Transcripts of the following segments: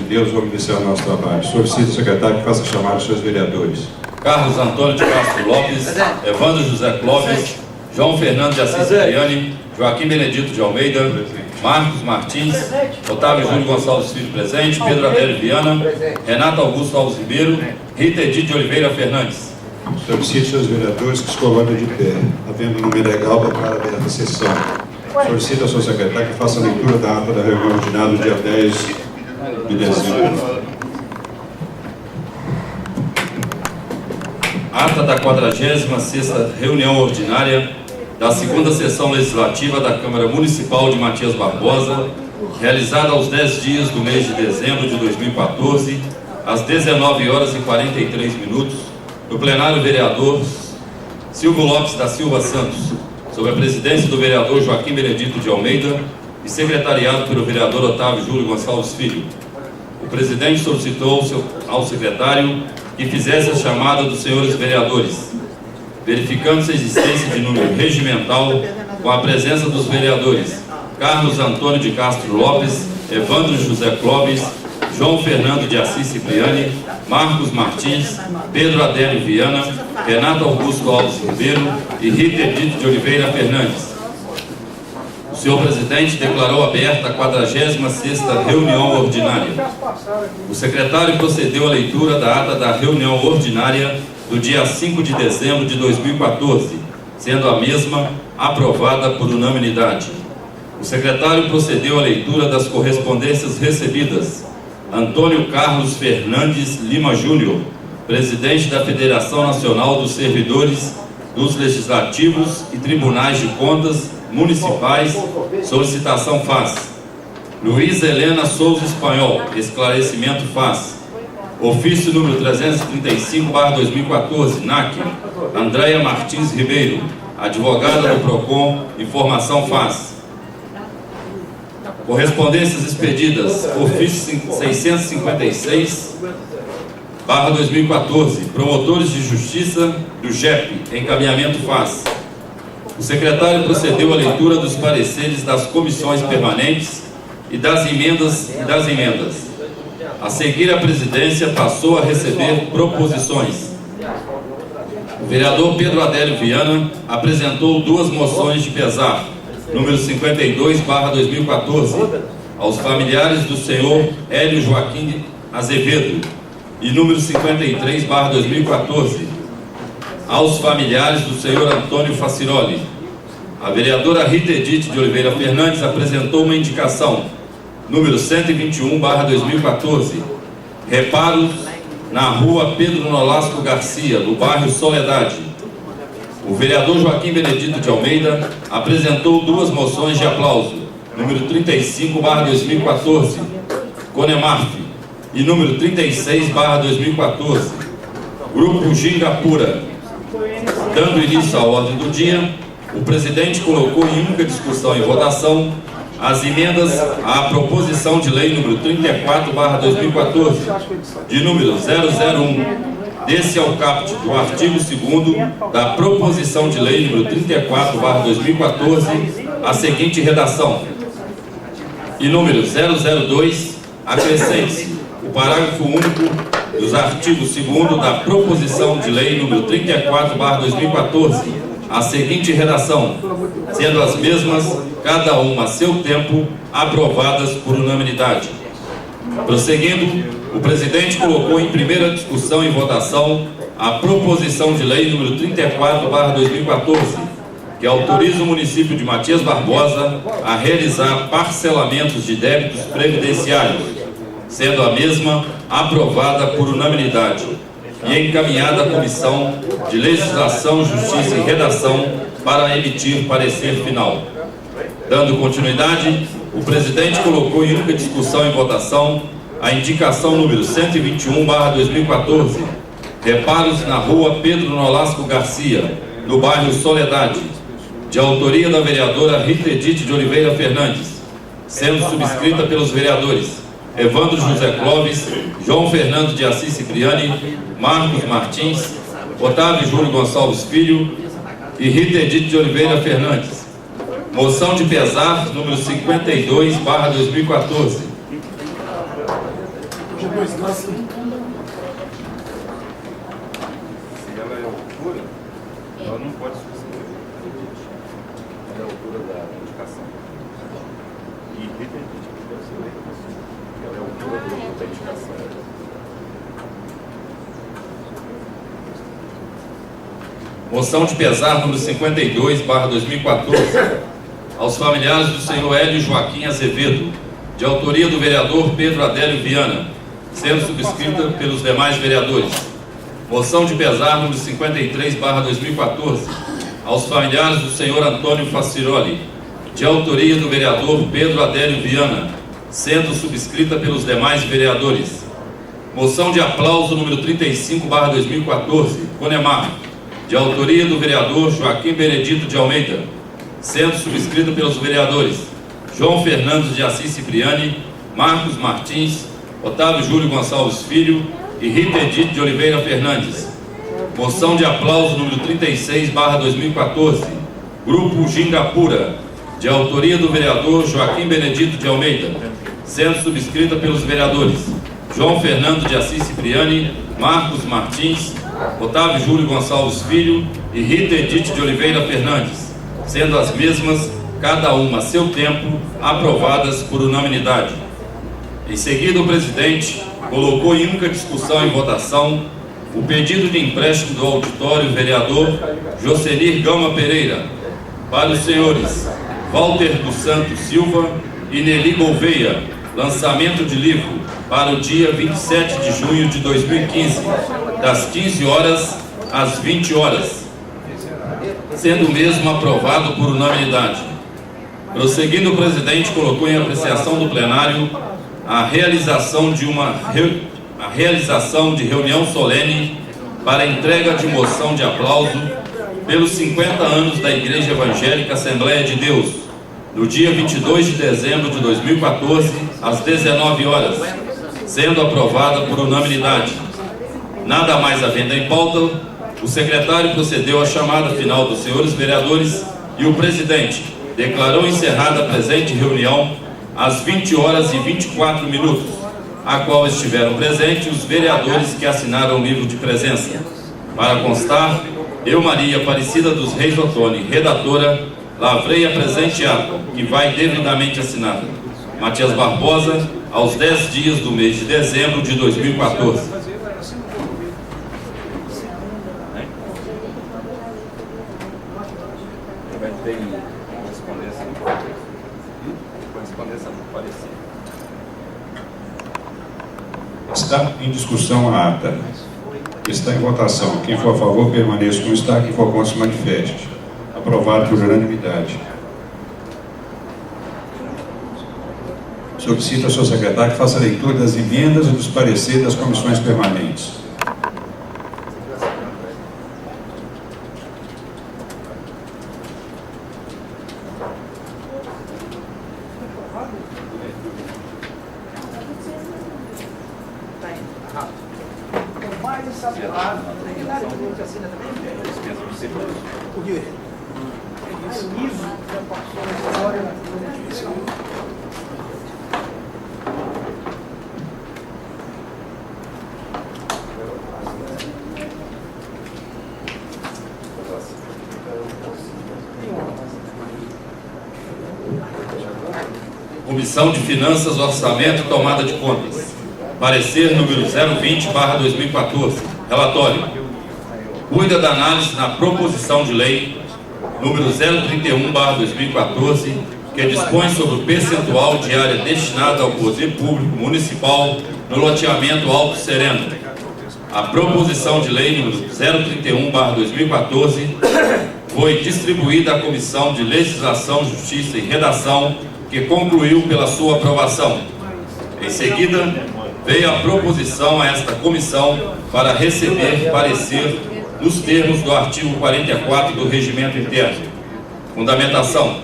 Deus, vamos iniciar o nosso trabalho. Solicito ao secretário que faça chamar os seus vereadores. Carlos Antônio de Castro Lopes, Evandro José Clóvis, João Fernando de Assis Cipriani, Joaquim Benedito de Almeida, Marcos Martins, Otávio Júlio Gonçalves Filho presente, Pedro Adélio Viana, Renato Augusto Alves Ribeiro, Rita Edith de Oliveira Fernandes. Solicito seus vereadores que se coloquem de pé, havendo um número legal para aberta a sessão. Solicito ao seu secretário que faça a leitura da ata da reunião ordinária do dia 10 de dezembro. Ata da 46ª reunião ordinária da segunda sessão legislativa da Câmara Municipal de Matias Barbosa, realizada aos 10 dias do mês de dezembro de 2014, às 19h43, no plenário vereador Silvio Lopes da Silva Santos, sob a presidência do vereador Joaquim Benedito de Almeida e secretariado pelo vereador Otávio Júlio Gonçalves Filho. O presidente solicitou ao secretário que fizesse a chamada dos senhores vereadores, verificando-se a existência de número regimental com a presença dos vereadores Carlos Antônio de Castro Lopes, Evandro José Clóvis, João Fernando de Assis Cipriani, Marcos Martins, Pedro Adélio Viana, Renato Augusto Alves Ribeiro e Rita Edith de Oliveira Fernandes. O senhor presidente declarou aberta a 46ª reunião ordinária. O secretário procedeu à leitura da ata da reunião ordinária do dia 5 de dezembro de 2014, sendo a mesma aprovada por unanimidade. O secretário procedeu à leitura das correspondências recebidas. Antônio Carlos Fernandes Lima Júnior, presidente da Federação Nacional dos Servidores dos Legislativos e Tribunais de Contas Municipais, solicitação faz. Luiz Helena Souza Espanhol, esclarecimento faz. Ofício número 335/2014, NAC, Andréia Martins Ribeiro, advogada do PROCON, informação faz. Correspondências expedidas, ofício 656/2014, promotores de justiça do JEP, encaminhamento faz. O secretário procedeu à leitura dos pareceres das comissões permanentes e das emendas. A seguir, a presidência passou a receber proposições. O vereador Pedro Adélio Viana apresentou duas moções de pesar, número 52/2014, aos familiares do senhor Hélio Joaquim Azevedo, e número 53/2014, aos familiares do senhor Antônio Faciroli. A vereadora Rita Edith de Oliveira Fernandes apresentou uma indicação, número 121/2014, reparos na rua Pedro Nolasco Garcia, no bairro Soledade. O vereador Joaquim Benedito de Almeida apresentou duas moções de aplauso, número 35/2014, Conemarf, e número 36/2014, Grupo Gingapura. Dando início à ordem do dia, o presidente colocou em única discussão e votação as emendas à proposição de lei número 34/2014, de número 001, desse ao caput do artigo 2º da proposição de lei número 34/2014, a seguinte redação: e número 002, acrescente o parágrafo único dos artigos 2º da proposição de lei número 34/2014, a seguinte redação, sendo as mesmas, cada uma a seu tempo, aprovadas por unanimidade. Prosseguindo, o presidente colocou em primeira discussão e votação a proposição de lei número 34/2014, que autoriza o município de Matias Barbosa a realizar parcelamentos de débitos previdenciários, sendo a mesma aprovada por unanimidade e encaminhada à Comissão de Legislação, Justiça e Redação para emitir parecer final. Dando continuidade, o presidente colocou em única discussão e votação a indicação número 121/2014, reparos na rua Pedro Nolasco Garcia, no bairro Soledade, de autoria da vereadora Rita Edith de Oliveira Fernandes, sendo subscrita pelos vereadores Evandro José Clóvis, João Fernando de Assis Cipriani, Marcos Martins, Otávio Júlio Gonçalves Filho e Rita Edith de Oliveira Fernandes. Moção de pesar número 52/2014. ela é altura, ela não pode substituir. Ela é a altura da indicação. E retenite que deve ser leite, ela é a altura da indicação. Moção de pesar número 52/2014 aos familiares do senhor Hélio Joaquim Azevedo, de autoria do vereador Pedro Adélio Viana, sendo subscrita pelos demais vereadores. Moção de pesar número 53/2014 aos familiares do senhor Antônio Faciroli, de autoria do vereador Pedro Adélio Viana, sendo subscrita pelos demais vereadores. Moção de aplauso número 35/2014, Conemar, de autoria do vereador Joaquim Benedito de Almeida, sendo subscrito pelos vereadores João Fernando de Assis Cipriani, Marcos Martins, Otávio Júlio Gonçalves Filho e Rita Edith de Oliveira Fernandes. Moção de aplauso número 36/2014, Grupo Gingapura, de autoria do vereador Joaquim Benedito de Almeida, sendo subscrita pelos vereadores João Fernando de Assis Cipriani, Marcos Martins, Otávio Júlio Gonçalves Filho e Rita Edith de Oliveira Fernandes, sendo as mesmas, cada uma a seu tempo, aprovadas por unanimidade. Em seguida, o presidente colocou em única discussão e votação o pedido de empréstimo do auditório vereador Jocenir Gama Pereira para os senhores Walter dos Santos Silva e Nelly Gouveia, lançamento de livro para o dia 27 de junho de 2015, das 15 horas às 20 horas, sendo o mesmo aprovado por unanimidade. Prosseguindo, o presidente colocou em apreciação do plenário a realização de reunião solene para a entrega de moção de aplauso pelos 50 anos da Igreja Evangélica Assembleia de Deus, no dia 22 de dezembro de 2014, às 19 horas, sendo aprovada por unanimidade. Nada mais havendo em pauta, o secretário procedeu à chamada final dos senhores vereadores e o presidente declarou encerrada a presente reunião às 20 horas e 24 minutos, a qual estiveram presentes os vereadores que assinaram o livro de presença. Para constar, eu, Maria Aparecida dos Reis Ottoni, redatora, lavrei a presente ata, que vai devidamente assinada. Matias Barbosa, aos 10 dias do mês de dezembro de 2014. Está em discussão a ata. Está em votação. Quem for a favor, permaneça como está. Quem for contra, se manifeste. Aprovado por unanimidade. Solicito ao senhor secretário que faça a leitura das emendas e dos pareceres das comissões permanentes. Comissão de Finanças, Orçamento e Tomada de Contas. Parecer número 020/2014. Relatório. Cuida da análise na proposição de lei número 031/2014, que dispõe sobre o percentual de área destinada ao poder público municipal no loteamento Alto Sereno. A proposição de lei número 031/2014 foi distribuída à Comissão de Legislação, Justiça e Redação, que concluiu pela sua aprovação. Em seguida, veio a proposição a esta comissão para receber parecer nos termos do artigo 44 do Regimento Interno. Fundamentação.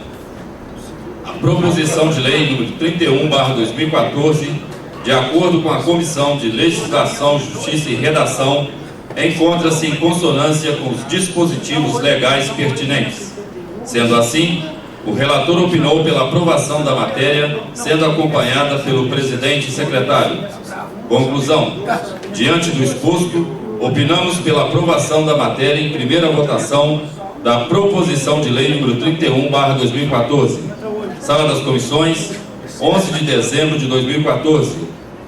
A proposição de lei número 31/2014, de acordo com a Comissão de Legislação, Justiça e Redação, encontra-se em consonância com os dispositivos legais pertinentes. Sendo assim, o relator opinou pela aprovação da matéria, sendo acompanhada pelo presidente e secretário. Conclusão. Diante do exposto, opinamos pela aprovação da matéria em primeira votação da proposição de lei número 31/2014. Sala das Comissões, 11 de dezembro de 2014.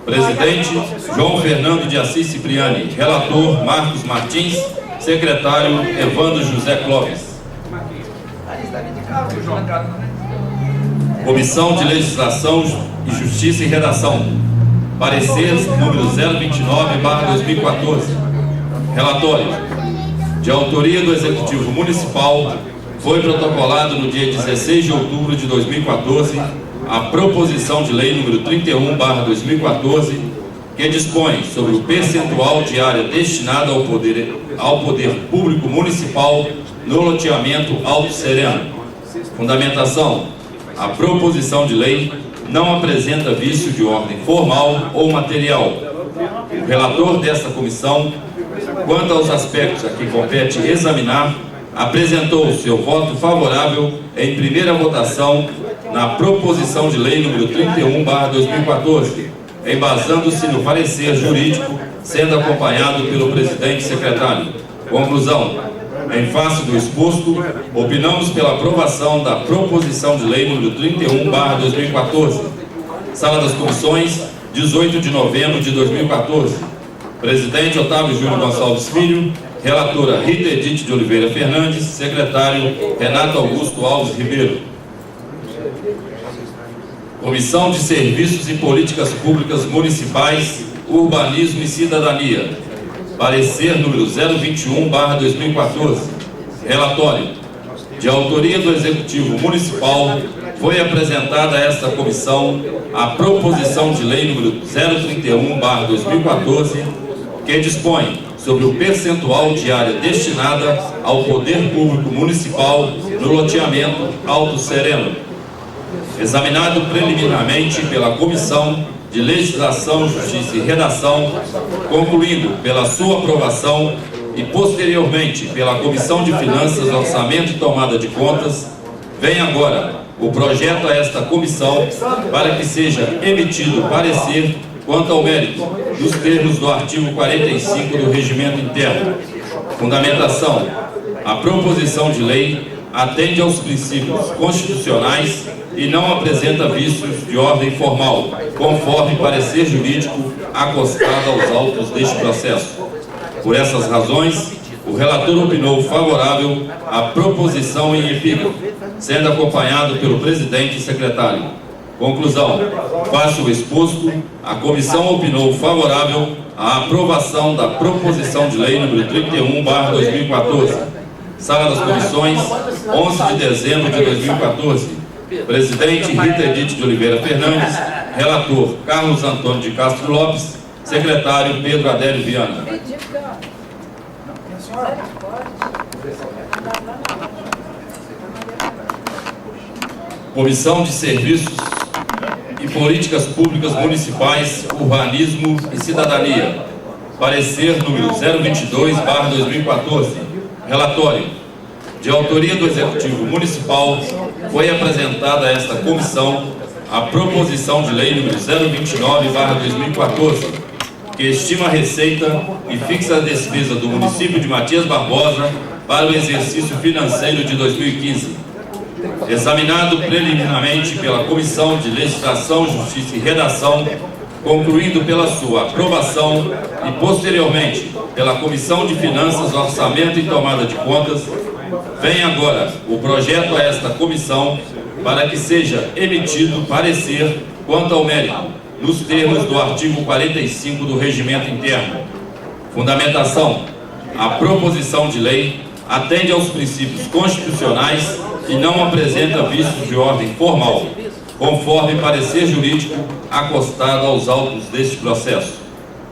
Presidente, João Fernando de Assis Cipriani. Relator, Marcos Martins. Secretário, Evandro José Clóvis. Comissão de Legislação e Justiça e Redação. Parecer número 029/2014. Relatório. De autoria do Executivo Municipal, foi protocolado no dia 16 de outubro de 2014 a proposição de lei número 31/2014, que dispõe sobre o percentual de área destinada ao poder público municipal no loteamento Alto Sereno. Fundamentação. A proposição de lei não apresenta vício de ordem formal ou material. O relator desta comissão, quanto aos aspectos a que compete examinar, apresentou seu voto favorável em primeira votação na proposição de lei número 31/2014, embasando-se no parecer jurídico, sendo acompanhado pelo presidente e secretário. Conclusão. Em face do exposto, opinamos pela aprovação da proposição de lei número 31/2014. Sala das Comissões, 18 de novembro de 2014. Presidente Otávio Júnior Gonçalves Filho. Relatora Rita Edith de Oliveira Fernandes. Secretário Renato Augusto Alves Ribeiro. Comissão de Serviços e Políticas Públicas Municipais, Urbanismo e Cidadania. Parecer número 021/2014. Relatório. De autoria do Executivo Municipal, foi apresentada a esta comissão a proposição de lei número 031/2014, que dispõe sobre o percentual de área destinada ao poder público municipal no loteamento Alto Sereno. Examinado preliminarmente pela Comissão de Legislação, Justiça e Redação, concluindo pela sua aprovação e posteriormente pela Comissão de Finanças, Orçamento e Tomada de Contas, vem agora o projeto a esta comissão para que seja emitido parecer quanto ao mérito dos termos do artigo 45 do Regimento Interno. Fundamentação. A proposição de lei atende aos princípios constitucionais e não apresenta vícios de ordem formal, conforme parecer jurídico acostado aos autos deste processo. Por essas razões, o relator opinou favorável à proposição em epígrafe, sendo acompanhado pelo presidente e secretário. Conclusão. Face o exposto, a comissão opinou favorável à aprovação da proposição de lei número 31/2014. Sala das Comissões, 11 de dezembro de 2014. Presidente Rita Edith de Oliveira Fernandes. Relator Carlos Antônio de Castro Lopes. Secretário Pedro Adélio Viana. Comissão de Serviços e Políticas Públicas Municipais, Urbanismo e Cidadania. Parecer número 022/2014. Relatório. De autoria do Executivo Municipal, foi apresentada a esta comissão a proposição de lei número 029/2014, que estima a receita e fixa a despesa do município de Matias Barbosa para o exercício financeiro de 2015. Examinado preliminarmente pela Comissão de Legislação, Justiça e Redação, concluindo pela sua aprovação e posteriormente pela Comissão de Finanças, Orçamento e Tomada de Contas, vem agora o projeto a esta comissão para que seja emitido parecer quanto ao mérito, nos termos do artigo 45 do Regimento Interno. Fundamentação. A proposição de lei atende aos princípios constitucionais e não apresenta vícios de ordem formal, conforme parecer jurídico acostado aos autos deste processo.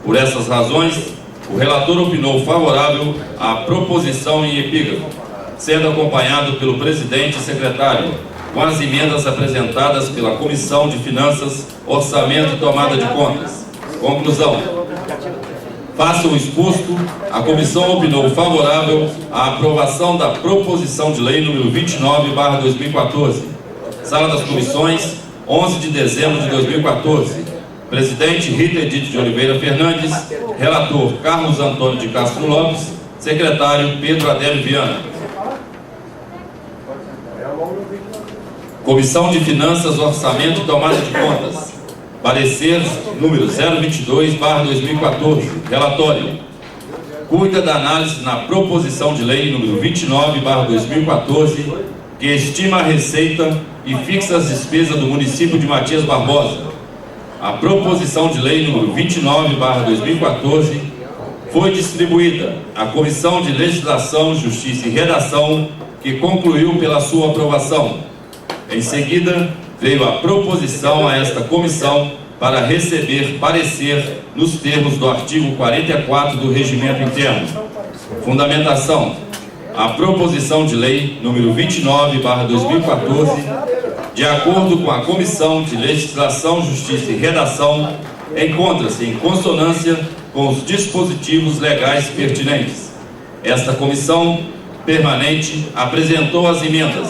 Por essas razões, o relator opinou favorável à proposição em epígrafe, sendo acompanhado pelo presidente e secretário, com as emendas apresentadas pela Comissão de Finanças, Orçamento e Tomada de Contas. Conclusão. Face o exposto, a comissão opinou favorável à aprovação da proposição de lei número 29/2014. Sala das Comissões, 11 de dezembro de 2014. Presidente Rita Edith de Oliveira Fernandes. Relator Carlos Antônio de Castro Lopes. Secretário Pedro Adélio Viana. Comissão de Finanças, Orçamento e Tomada de Contas. Parecer número 022/2014. Relatório. Cuida da análise na proposição de lei número 29/2014, que estima a receita e fixa as despesas do município de Matias Barbosa. A proposição de lei número 29/2014 foi distribuída à Comissão de Legislação, Justiça e Redação, que concluiu pela sua aprovação. Em seguida, veio a proposição a esta comissão para receber parecer nos termos do artigo 44 do Regimento Interno. Fundamentação. A proposição de lei número 29/2014, de acordo com a Comissão de Legislação, Justiça e Redação, encontra-se em consonância com os dispositivos legais pertinentes. Esta comissão permanente apresentou as emendas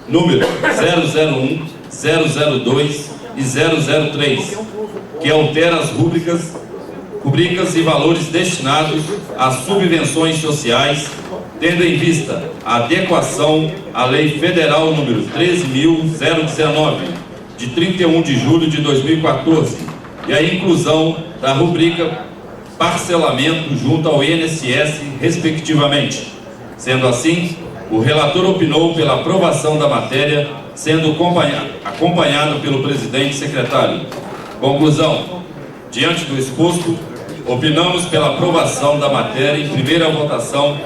número 001, 002 e 003, que altera as rúbricas e valores destinados às subvenções sociais, tendo em vista a adequação à Lei Federal número 13.019, de 31 de julho de 2014, e a inclusão da rubrica parcelamento junto ao INSS, respectivamente. Sendo assim, o relator opinou pela aprovação da matéria, sendo acompanhado pelo presidente e secretário. Conclusão. Diante do exposto, opinamos pela aprovação da matéria em primeira votação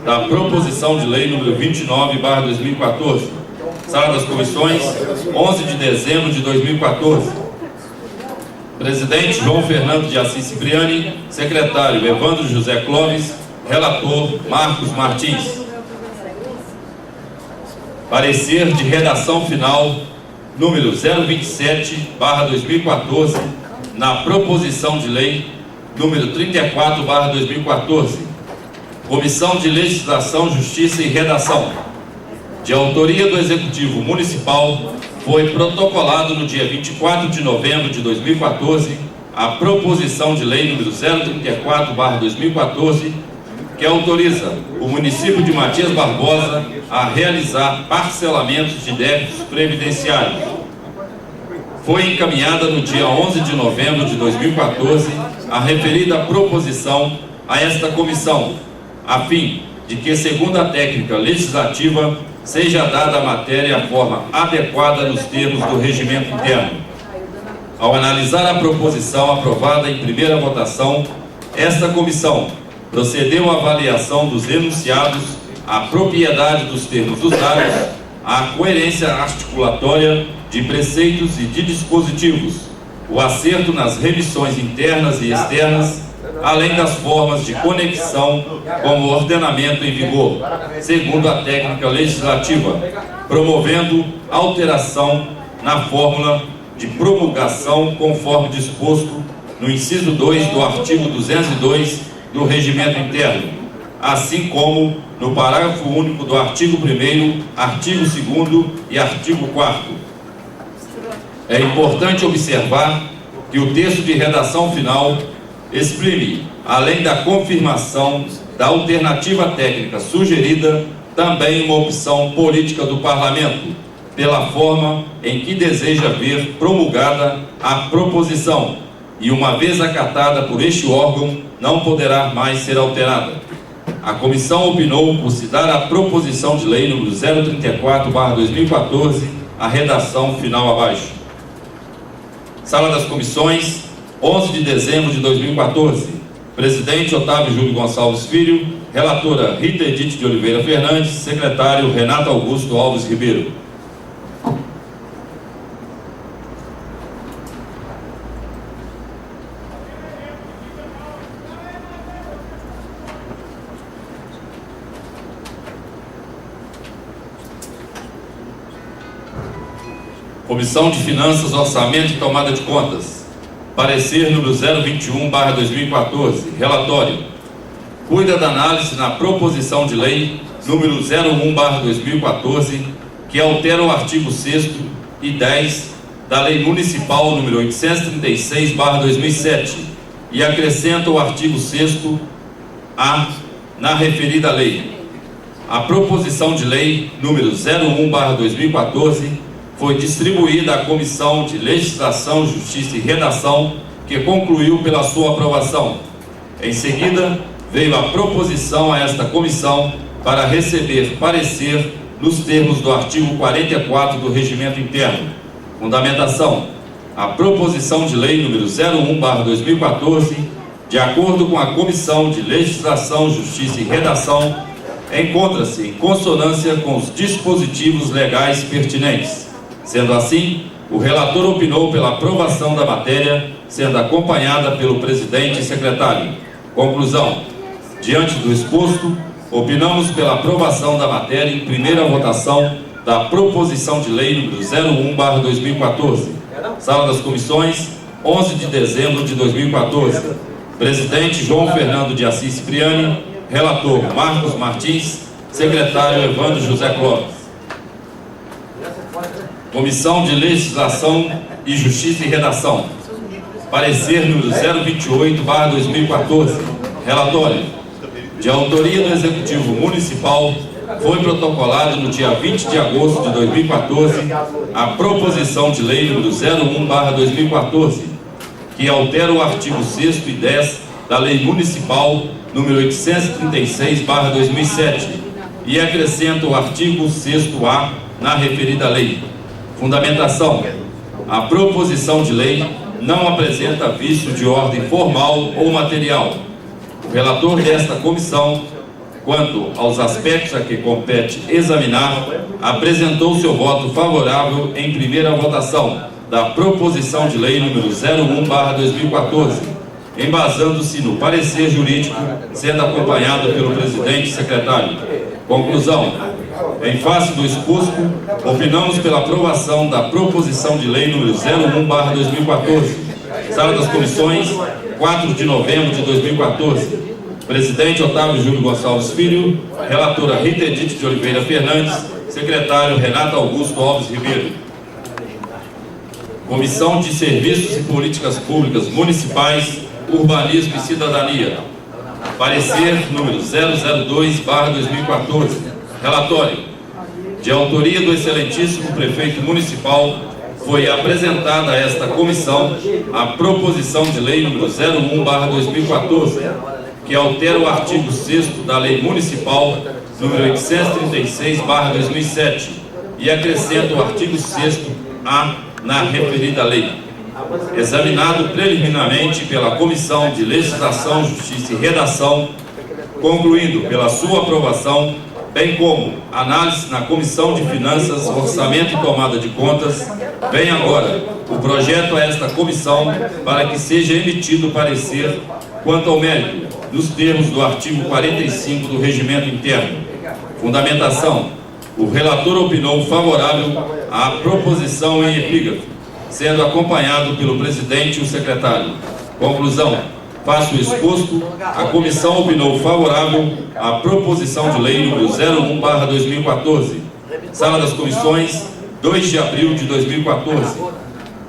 da proposição de lei número 29/2014. Sala das Comissões, 11 de dezembro de 2014. Presidente João Fernando de Assis Cipriani. Secretário Evandro José Clóvis. Relator Marcos Martins. Parecer de redação final número 027/2014 na proposição de lei número 34/2014. Comissão de Legislação, Justiça e Redação. De autoria do Executivo Municipal, foi protocolado no dia 24 de novembro de 2014 a proposição de lei número 034/2014, que autoriza o município de Matias Barbosa a realizar parcelamentos de débitos previdenciários. Foi encaminhada no dia 11 de novembro de 2014 a referida proposição a esta comissão, a fim de que, segundo a técnica legislativa, seja dada a matéria a forma adequada nos termos do regimento interno. Ao analisar a proposição aprovada em primeira votação, esta comissão procedeu à avaliação dos enunciados, à propriedade dos termos usados, à coerência articulatória de preceitos e de dispositivos, o acerto nas remissões internas e externas, além das formas de conexão com o ordenamento em vigor, segundo a técnica legislativa, promovendo alteração na fórmula de promulgação conforme disposto no inciso 2 do artigo 202 do Regimento Interno, assim como no parágrafo único do artigo 1º, artigo 2º e artigo 4º. É importante observar que o texto de redação final exprime, além da confirmação da alternativa técnica sugerida, também uma opção política do Parlamento, pela forma em que deseja ver promulgada a proposição, e uma vez acatada por este órgão, não poderá mais ser alterada. A comissão opinou por se dar à proposição de lei número 034/2014 a redação final abaixo. Sala das Comissões, 11 de dezembro de 2014. Presidente Otávio Júlio Gonçalves Filho. Relatora Rita Edith de Oliveira Fernandes. Secretário Renato Augusto Alves Ribeiro. Comissão de Finanças, Orçamento e Tomada de Contas. Parecer número 021/2014. Relatório. Cuida da análise na proposição de lei número 01/2014, que altera o artigo 6º e 10 da Lei Municipal número 836/2007 e acrescenta o artigo 6º-A na referida lei. A proposição de lei número 01/2014 foi distribuída à Comissão de Legislação, Justiça e Redação, que concluiu pela sua aprovação. Em seguida, veio a proposição a esta comissão para receber parecer nos termos do artigo 44 do Regimento Interno. Fundamentação: a proposição de lei número 01/2014, de acordo com a Comissão de Legislação, Justiça e Redação, encontra-se em consonância com os dispositivos legais pertinentes. Sendo assim, o relator opinou pela aprovação da matéria, sendo acompanhada pelo presidente e secretário. Conclusão: diante do exposto, opinamos pela aprovação da matéria em primeira votação da proposição de lei número 01/2014. Sala das Comissões, 11 de dezembro de 2014. Presidente João Fernando de Assis Cipriani, relator Marcos Martins, secretário Evandro José Clóvis. Comissão de Legislação e Justiça e Redação. Parecer número 028/2014. Relatório: de autoria do Executivo Municipal, foi protocolado no dia 20 de agosto de 2014 a proposição de lei número 01/2014, que altera o artigo 6º e 10 da Lei Municipal número 836/2007 e acrescenta o artigo 6º-A na referida lei. Fundamentação: a proposição de lei não apresenta vício de ordem formal ou material. O relator desta comissão, quanto aos aspectos a que compete examinar, apresentou seu voto favorável em primeira votação da proposição de lei número 01/2014, embasando-se no parecer jurídico, sendo acompanhado pelo presidente e secretário. Conclusão: em face do exposto, opinamos pela aprovação da proposição de lei número 01/2014. Sala das Comissões, 4 de novembro de 2014. Presidente Otávio Júlio Gonçalves Filho, relatora Rita Edith de Oliveira Fernandes, secretário Renato Augusto Alves Ribeiro. Comissão de Serviços e Políticas Públicas Municipais, Urbanismo e Cidadania. Parecer número 002/2014. Relatório: de autoria do excelentíssimo prefeito municipal, foi apresentada a esta comissão a proposição de lei número 01/2014, que altera o artigo 6º da Lei Municipal número 836/2007 e acrescenta o artigo 6º-A na referida lei. Examinado preliminarmente pela Comissão de Legislação, Justiça e Redação, concluindo pela sua aprovação, bem como análise na Comissão de Finanças, Orçamento e Tomada de Contas, vem agora o projeto a esta comissão para que seja emitido parecer quanto ao mérito, nos termos do artigo 45 do Regimento Interno. Fundamentação: o relator opinou favorável à proposição em epígrafe, sendo acompanhado pelo presidente e o secretário. Conclusão: face o exposto, a comissão opinou favorável à proposição de lei número 01/2014. Sala das Comissões, 2 de abril de 2014.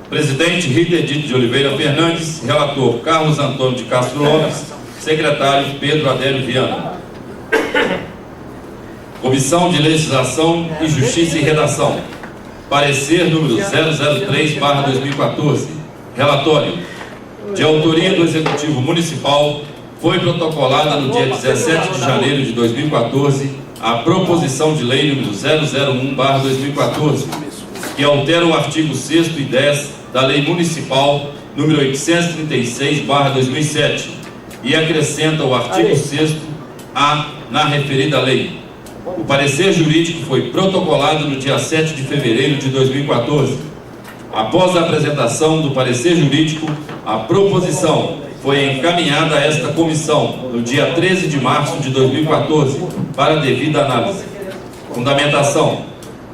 Presidente Rita Edith de Oliveira Fernandes, relator Carlos Antônio de Castro Lopes, secretário Pedro Adélio Viana. Comissão de Legislação e Justiça e Redação. Parecer número 003/2014. Relatório: de autoria do Executivo Municipal, foi protocolada no dia 17 de janeiro de 2014 a proposição de lei número 001/2014, que altera o artigo 6º e 10 da Lei Municipal número 836/2007 e acrescenta o artigo 6º-A na referida lei. O parecer jurídico foi protocolado no dia 7 de fevereiro de 2014. Após a apresentação do parecer jurídico, a proposição foi encaminhada a esta comissão no dia 13 de março de 2014 para devida análise. Fundamentação: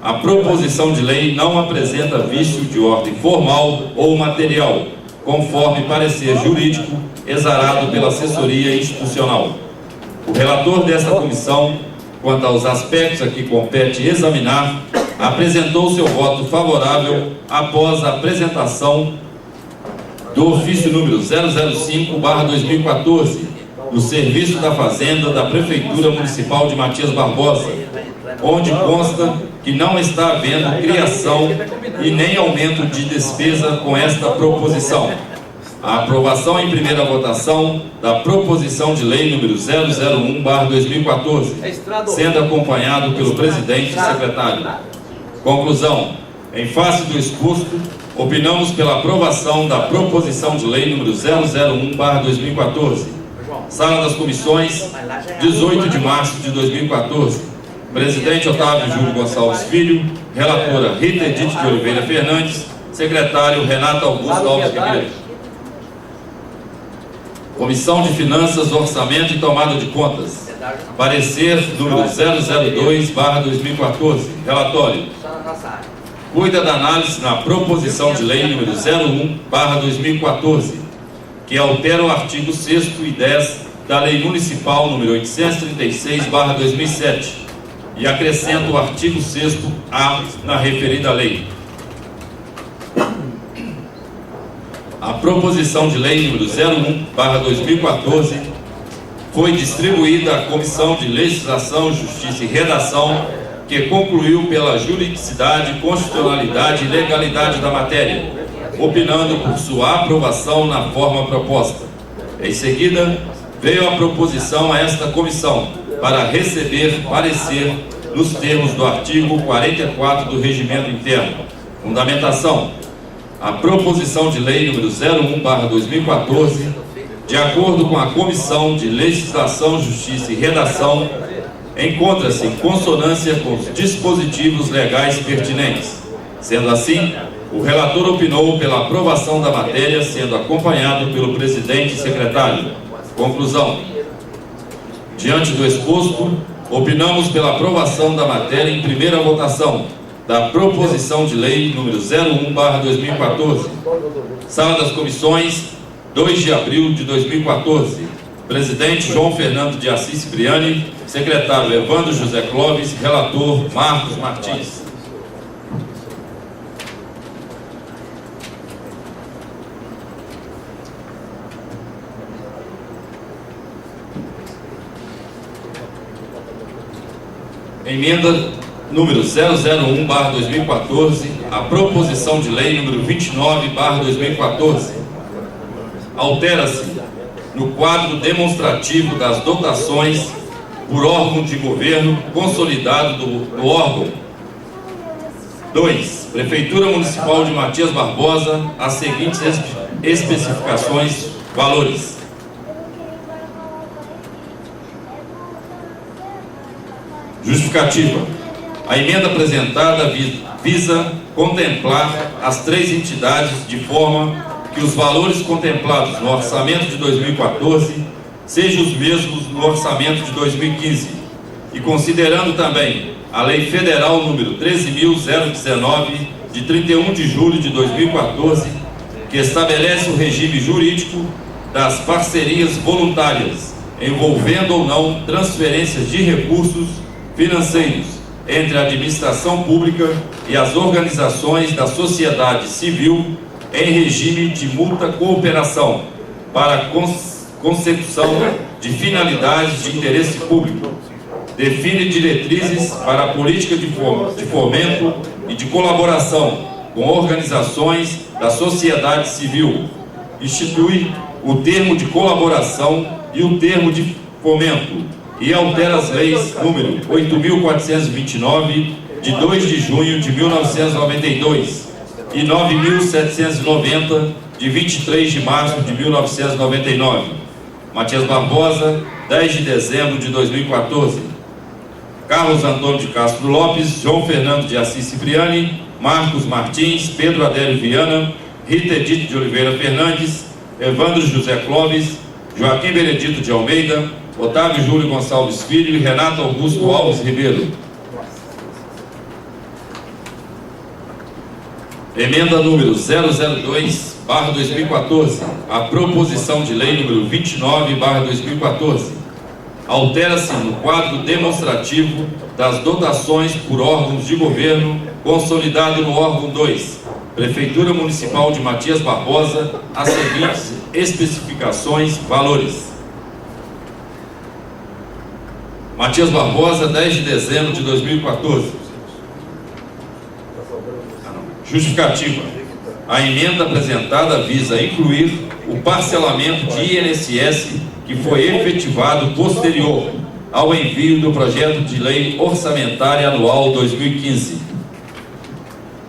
a proposição de lei não apresenta vício de ordem formal ou material, conforme parecer jurídico exarado pela assessoria institucional. O relator desta comissão, quanto aos aspectos a que compete examinar, apresentou seu voto favorável após a apresentação do ofício número 005/2014, no Serviço da Fazenda da Prefeitura Municipal de Matias Barbosa, onde consta que não está havendo criação e nem aumento de despesa com esta proposição. A aprovação em primeira votação da proposição de lei número 001/2014, sendo acompanhado pelo presidente e secretário. Conclusão. Em face do exposto, opinamos pela aprovação da proposição de lei número 001/2014. Sala das Comissões, 18 de março de 2014. Presidente Otávio Júlio Gonçalves Filho, relatora Rita Edith de Oliveira Fernandes, secretário Renato Augusto Alves Ribeiro. Comissão de Finanças, Orçamento e Tomada de Contas. Parecer número 002/2014. Relatório. Cuida da análise na proposição de lei número 01/2014, que altera o artigo 6º e 10 da Lei Municipal número 836/2007 e acrescenta o artigo 6º-A na referida lei. A proposição de lei número 01/2014 foi distribuída à Comissão de Legislação, Justiça e Redação, que concluiu pela juridicidade, constitucionalidade e legalidade da matéria, opinando por sua aprovação na forma proposta. Em seguida, veio a proposição a esta comissão para receber parecer nos termos do artigo 44 do Regimento Interno. Fundamentação. A proposição de lei número 01/2014, de acordo com a Comissão de Legislação, Justiça e Redação, encontra-se em consonância com os dispositivos legais pertinentes. Sendo assim, o relator opinou pela aprovação da matéria, sendo acompanhado pelo presidente e secretário. Conclusão. Diante do exposto, opinamos pela aprovação da matéria em primeira votação da proposição de lei número 01/2014. Sala das Comissões, 2 de abril de 2014. Presidente João Fernando de Assis Cipriani, secretário Evandro José Clóvis, relator Marcos Martins. Emenda número 001/2014, a proposição de lei número 29/2014. Altera-se no quadro demonstrativo das dotações por órgão de governo consolidado do órgão. 2. Prefeitura Municipal de Matias Barbosa, as seguintes especificações, valores. Justificativa. A emenda apresentada visa contemplar as 3 entidades de forma que os valores contemplados no orçamento de 2014 sejam os mesmos no orçamento de 2015 e considerando também a Lei Federal número 13.019 de 31 de julho de 2014, que estabelece o regime jurídico das parcerias voluntárias, envolvendo ou não transferências de recursos financeiros entre a administração pública e as organizações da sociedade civil em regime de mútua cooperação para consecução de finalidades de interesse público. Define diretrizes para a política de fomento e de colaboração com organizações da sociedade civil. Institui o termo de colaboração e o termo de fomento e altera as leis número 8.429 de 2 de junho de 1992 e 9.790 de 23 de março de 1999. Matias Barbosa, 10 de dezembro de 2014. Carlos Antônio de Castro Lopes, João Fernando de Assis Cipriani, Marcos Martins, Pedro Adélio Viana, Rita Edith de Oliveira Fernandes, Evandro José Clóvis, Joaquim Benedito de Almeida, Otávio Júlio Gonçalves Filho e Renato Augusto Alves Ribeiro. Emenda número 002/2014, a proposição de lei número 29/2014. Altera-se no quadro demonstrativo das dotações por órgãos de governo consolidado no órgão 2, Prefeitura Municipal de Matias Barbosa, as seguintes especificações, valores. Matias Barbosa, 10 de dezembro de 2014. Justificativa. A emenda apresentada visa incluir o parcelamento de INSS que foi efetivado posterior ao envio do projeto de lei orçamentária anual 2015.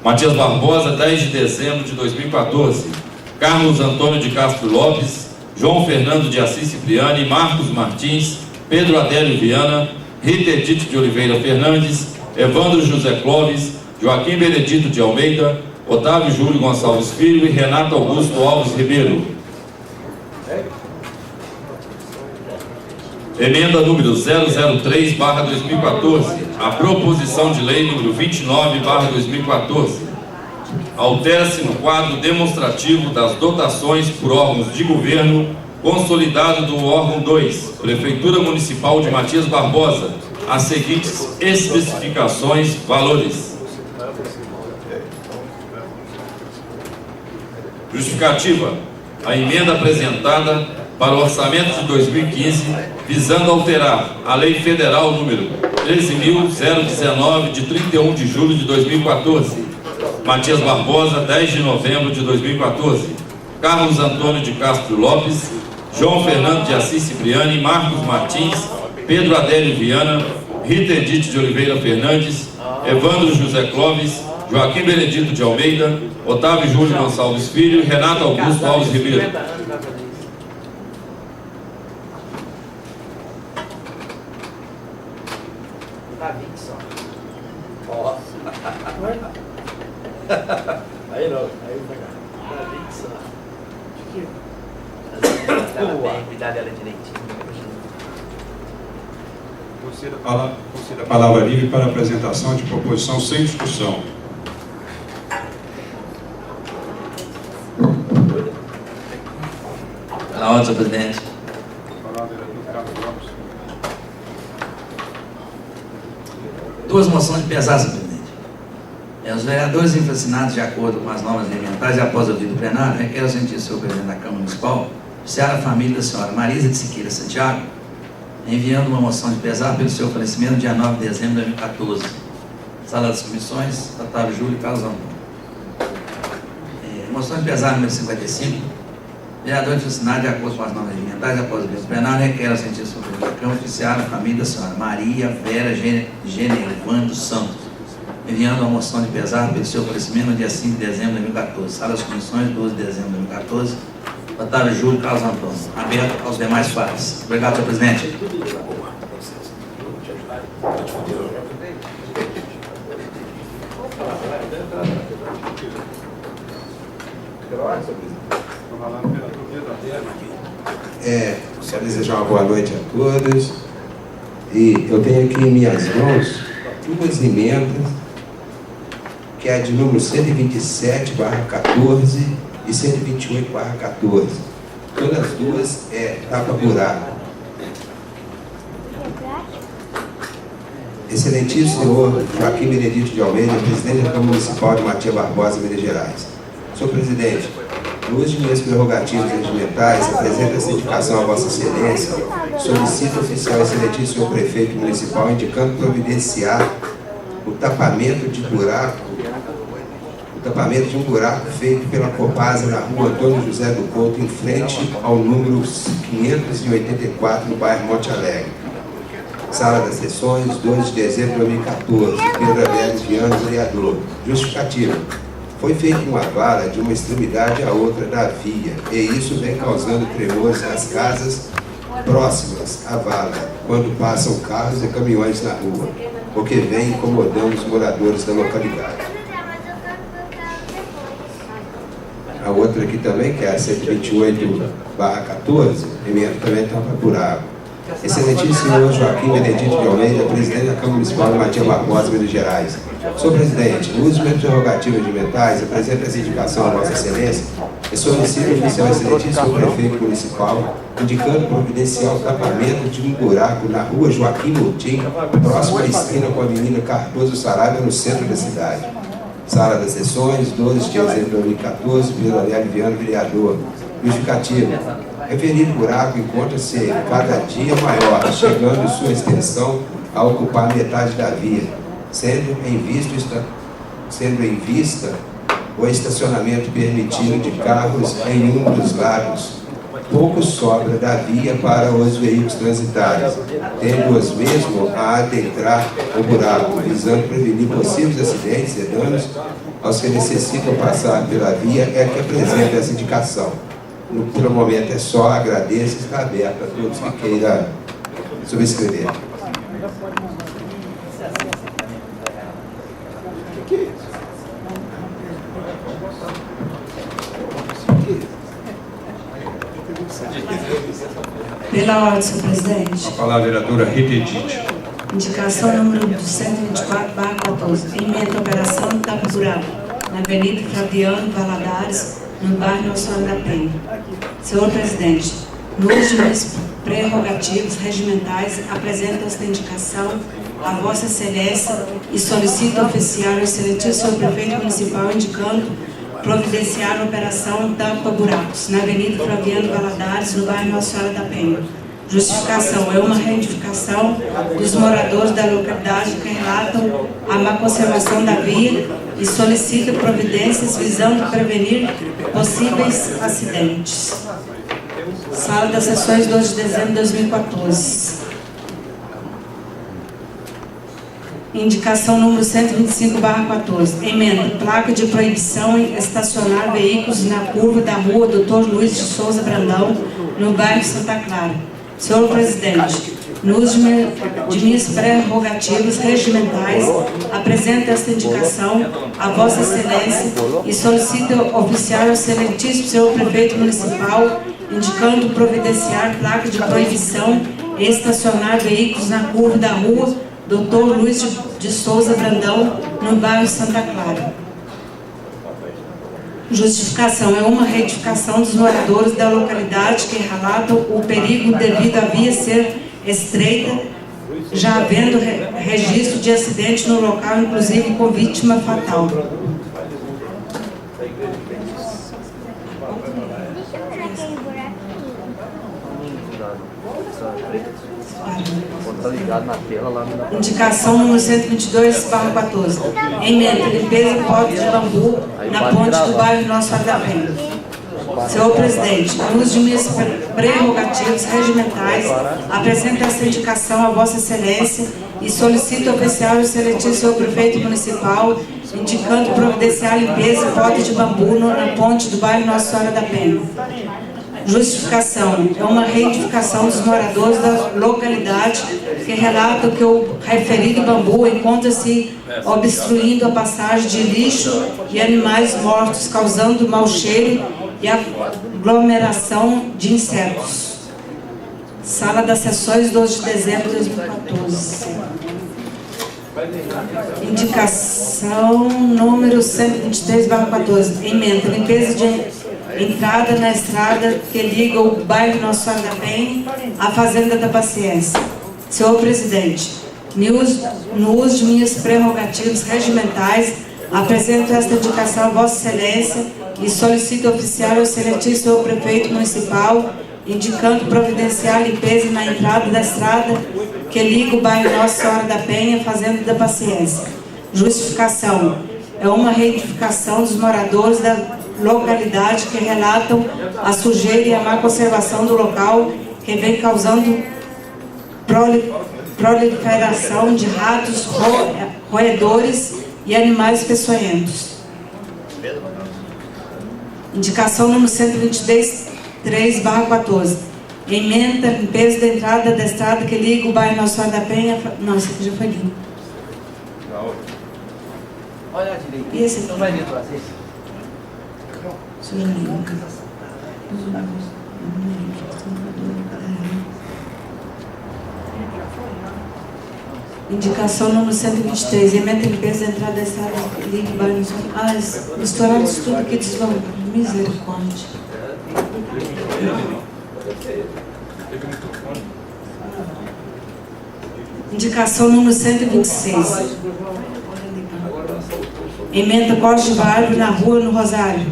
Matias Barbosa, 10 de dezembro de 2014. Carlos Antônio de Castro Lopes, João Fernando de Assis Cipriani, Marcos Martins, Pedro Adélio Viana, Rita Edith de Oliveira Fernandes, Evandro José Clóvis, Joaquim Benedito de Almeida, Otávio Júlio Gonçalves Filho e Renato Augusto Alves Ribeiro. Emenda número 003/2014, a proposição de lei número 29/2014. Altera-se no quadro demonstrativo das dotações por órgãos de governo, consolidado do órgão 2, Prefeitura Municipal de Matias Barbosa, as seguintes especificações, valores. Justificativa. A emenda apresentada para o orçamento de 2015, visando alterar a Lei Federal número 13.019, de 31 de julho de 2014. Matias Barbosa, 10 de novembro de 2014. Carlos Antônio de Castro Lopes, João Fernando de Assis Cipriani, Marcos Martins, Pedro Adélio Viana, Rita Edith de Oliveira Fernandes, Evandro José Clóvis, Joaquim Benedito de Almeida, Otávio Júlio Gonçalves Filho e Renato Augusto Alves Ribeiro. Aí não, aí não. Cuidar dela direitinho. Conceda a palavra livre para apresentação de proposição sem discussão. Na ordem, senhor presidente. Duas moções de pesar, senhor presidente. Os vereadores infracinados de acordo com as normas elementares e após o ouvido plenário requerem o sentido do senhor presidente da Câmara Municipal, oficiar a família da senhora Marisa de Siqueira Santiago, enviando uma moção de pesar pelo seu falecimento no dia 9 de dezembro de 2014. Sala das Comissões, Otávio Júlio e Carlos Antônio. Moção de pesar número 55. Vereador infracinado de acordo com as normas elementares e após o ouvido plenário requer o sentido do senhor presidente da Câmara, oficiar a família da senhora Maria Vera Genervando Santos, enviando uma moção de pesar pelo seu falecimento no dia 5 de dezembro de 2014. Sala das Comissões, 12 de dezembro de 2014. Otávio Júlio e Carlos Antônio. Aberto aos demais pares. Obrigado, senhor presidente. Quero desejar uma boa noite a todos. E eu tenho aqui em minhas mãos duas emendas, que é a de número 127/14 e 128/14. Todas as duas tapa-buraco. Excelentíssimo senhor Joaquim Benedito de Almeida, presidente da Câmara Municipal de Matias Barbosa, Minas Gerais. Senhor presidente, no uso de minhas prerrogativas regimentais, apresento essa indicação a Vossa Excelência, solicito ao oficial excelentíssimo senhor prefeito municipal, indicando providenciar o tapamento de um buraco feito pela Copasa na rua Antônio José do Couto, em frente ao número 584, no bairro Monte Alegre. Sala das Sessões, 12 de dezembro de 2014. Pedro Adélio Viana, vereador. Justificativa. Foi feita uma vala de uma extremidade à outra da via, e isso vem causando tremores nas casas próximas à vala, quando passam carros e caminhões na rua, o que vem incomodando os moradores da localidade. A outra aqui também, que é a 128/14, emenda também estava por água. Excelentíssimo senhor Joaquim Benedito de Almeida, presidente da Câmara Municipal de Matias Barbosa, Minas Gerais. Senhor presidente, no uso de minhas prerrogativas regimentais, apresento essa indicação à Vossa Excelência e solicito ao oficial excelentíssimo prefeito municipal, indicando providenciar o tapamento de um buraco na rua Joaquim Moutinho, próximo à esquina com a Avenida Cardoso Saraiva, no centro da cidade. Sala das Sessões, 12 de dezembro de 2014, Vila Aurélio Viana, vereador. Justificativa. Referido buraco encontra-se cada dia maior, chegando sua extensão a ocupar metade da via, sendo em vista o estacionamento permitido de carros em um dos lados. Pouco sobra da via para os veículos transitarem, tendo-os mesmo a adentrar o buraco, visando prevenir possíveis acidentes e danos aos que necessitam passar pela via, é que apresenta essa indicação. Pelo momento é só, agradeço e está aberto a todos que queiram subscrever. Pela ordem, senhor presidente. A palavra a vereadora Rita Edith. Indicação número 124/14. Emenda operação tapa-buraco na Avenida Flaviano Valadares, no bairro Nossa Senhora da Penha. Senhor presidente, no uso de minhas prerrogativas regimentais, apresento esta indicação a Vossa Excelência e solicito oficial ao excelentíssimo prefeito municipal indicando providenciar a operação tampa-buracos na Avenida Flaviano Valadares, no bairro Nossa Senhora da Penha. Justificação: é uma reedificação dos moradores da localidade que relatam a má conservação da via e solicitam providências visando prevenir possíveis acidentes. Sala das Sessões, 12 de dezembro de 2014. Indicação número 125/14. Emenda. Placa de proibição em estacionar veículos na curva da rua Dr. Luiz de Souza Brandão, no bairro Santa Clara. Senhor presidente, no uso de minhas prerrogativas regimentais, apresento esta indicação a Vossa Excelência e solicito oficial ao excelentíssimo senhor prefeito municipal, indicando providenciar placa de proibição em estacionar veículos na curva da rua Dr. Luiz de Souza Brandão, no bairro Santa Clara. Justificação: é uma retificação dos moradores da localidade que relatam o perigo devido à via ser estreita, já havendo registro de acidente no local, inclusive com vítima fatal. Indicação número 122/14. Emenda. Limpeza de pote de bambu na ponte do bairro Nossa Senhora da Penha. Senhor presidente, no uso de minhas prerrogativas regimentais, apresento esta indicação a Vossa Excelência e solicito oficial ao excelentíssimo senhor prefeito municipal, indicando providenciar limpeza de pote de bambu na ponte do bairro Nossa Senhora da Penha. Justificação: é uma reedificação dos moradores da localidade que relatam que o referido bambu encontra-se obstruindo a passagem de lixo e animais mortos, causando mau cheiro e aglomeração de insetos. Sala das Sessões, 12 de dezembro de 2014. Indicação número 123/14. Emenda. Limpeza de entrada na estrada que liga o bairro Nossa Senhora da Penha à Fazenda da Paciência. Senhor presidente, no uso de minhas prerrogativas regimentais, apresento esta indicação a Vossa Excelência e solicito oficial ao excelentíssimo senhor prefeito municipal, indicando providenciar limpeza na entrada da estrada que liga o bairro Nossa Senhora da Penha à Fazenda da Paciência. Justificação: é uma reedificação dos moradores da localidade que relatam a sujeira e a má conservação do local, que vem causando proliferação de ratos, roedores e animais peçonhentos. Indicação número 123/14. Emenda. Limpeza da entrada da estrada que liga o bairro Nossa Senhora da Penha. Nossa, aqui já foi lindo. Olha a direita. E esse aqui? Não vai vir pra vocês. Indicação número 123, emenda e limpeza da entrada da estrada Ligue Bairro. Ah, estouraram isso tudo aqui, desvão. Misericórdia. Indicação número 126. Emenda corte de árvore na rua no Rosário.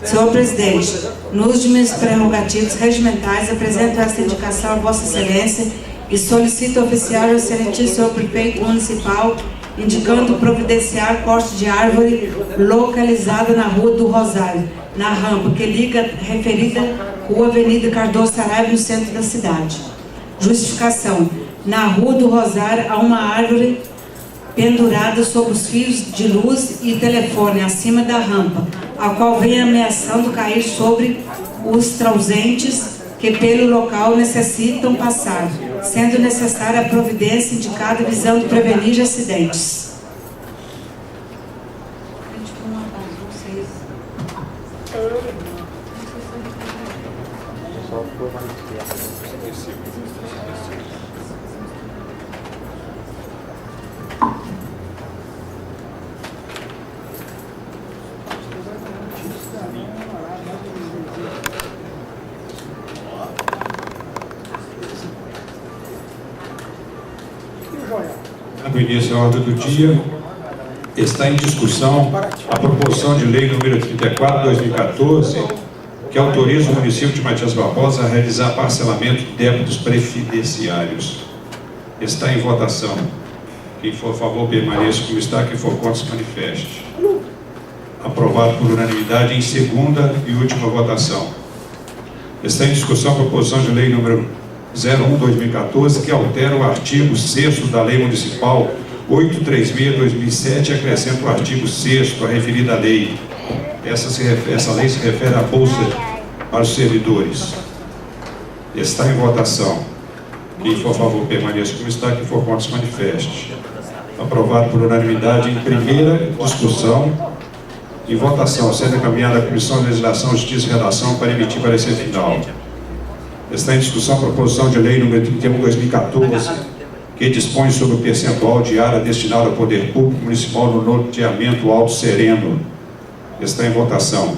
Senhor Presidente, no uso de minhas prerrogativas regimentais, apresento esta indicação a Vossa Excelência e solicito oficiar ao excelentíssimo senhor prefeito municipal, indicando providenciar corte de árvore localizada na rua do Rosário, na rampa que liga a referida rua Avenida Cardoso Saraiva, no centro da cidade. Justificação: na rua do Rosário há uma árvore pendurada sobre os fios de luz e telefone acima da rampa, a qual vem ameaçando cair sobre os transeuntes que pelo local necessitam passar, sendo necessária a providência indicada visando prevenir acidentes. No início da ordem do dia, está em discussão a proposição de lei número 34/2014, que autoriza o município de Matias Barbosa a realizar parcelamento de débitos previdenciários. Está em votação. Quem for a favor, permaneça como está. Quem for contra, se manifeste. Aprovado por unanimidade em segunda e última votação. Está em discussão a proposição de lei número 01/2014, que altera o artigo 6º da Lei Municipal 836/2007 e acrescenta o artigo 6º à referida lei. Essa lei se refere à Bolsa para os servidores. Está em votação. Quem for a favor, permaneça como está. Quem for contra, se manifeste. Aprovado por unanimidade em primeira discussão e votação, sendo encaminhada à Comissão de Legislação, Justiça e Redação para emitir parecer final. Está em discussão a proposição de lei número 31/2014, que dispõe sobre o percentual de área destinada ao poder público municipal no loteamento Alto Sereno. Está em votação.